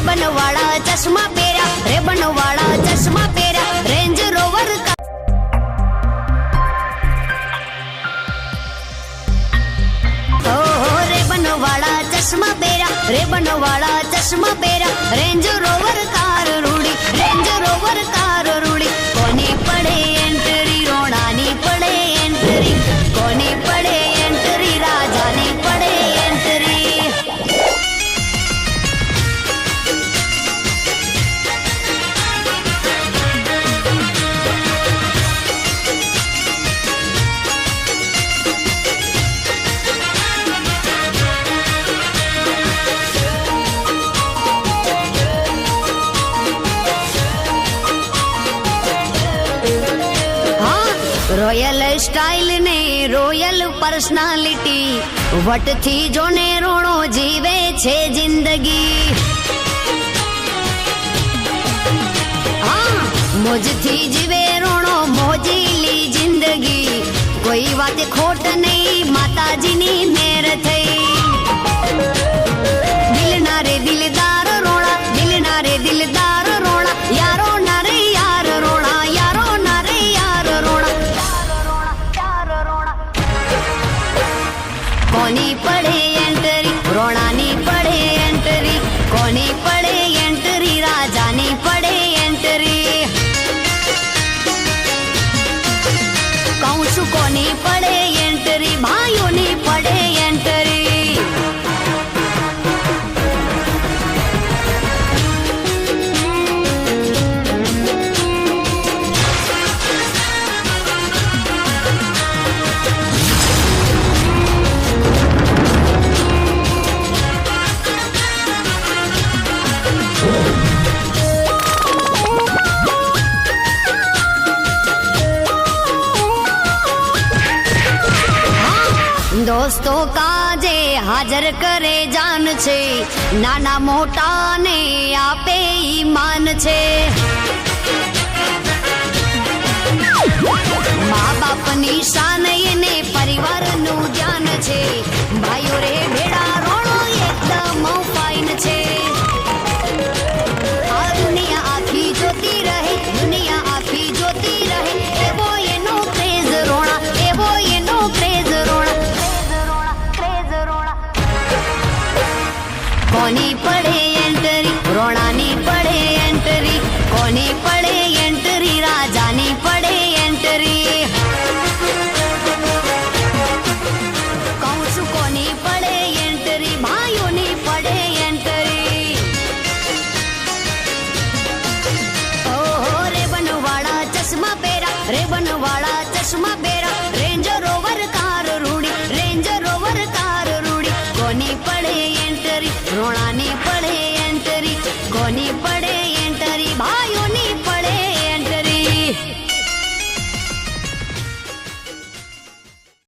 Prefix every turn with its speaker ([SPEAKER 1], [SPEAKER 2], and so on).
[SPEAKER 1] Ray-Ban वाला चश्मा पेरा, रेबन वाला चश्मा पेरा, रेंज रोवर का रेबन वाला चश्मा पेरा, रेबन वाला चश्मा पेरा, रेंज रोवर कार रूड़ी, रेंज रोवर कार रूड़ी। कोनी पड़े एंट्री, रोणानी पड़े एंट्री, कोनी पड़े एंट्री, राजानी पड़े एंट्री। रोयल स्टाइल ने रोयल पर्सनालिटी, वट थी जोने रोणो जीवे छे जिंदगी। हाँ मोज थी जीवे रोणो मोजीली जिंदगी, कोई बात खोट नहीं माताजी नी मेर थई। दिल ना रे दिलदार रोणा, दिल ना रे दिलदार रोणा, यारो ना रे यार रोणा, यारो ना रे यार रोणा। कोनी पड़े एंट्री, रोणानी पड़े एंट्री, कोनी पड़े एंट्री, राजानी पड़े एंट्री। कहूँ छू कोनी पड़े एंट्री, भाइयोनी पड़े एंट्री। दोस्तों काजे हाजर करे जान छे, नाना मोटा ने आपे ईमान छे। माँ बाप नी शान ने परिवार नु ध्यान छे, भाईओ रे भेड़ा रोणो एकदम फाइन छे। आ दुनिया आखी जोती रहे, दुनिया आखी जोती रहे, एवो एनो क्रेज रोणा, एवो एनो क्रेज रोणा। कोनी पड़े एंट्री, रोणानी पड़े एंट्री, कोनी पड़े एंट्री, राजानी पड़े एंट्री। कहूँ छू कोनी पड़े एंट्री, भाइयोनी पड़े एंट्री। ओहो रेबन वाला चश्मा पेरा, रेबन वाला चश्मा पेरा,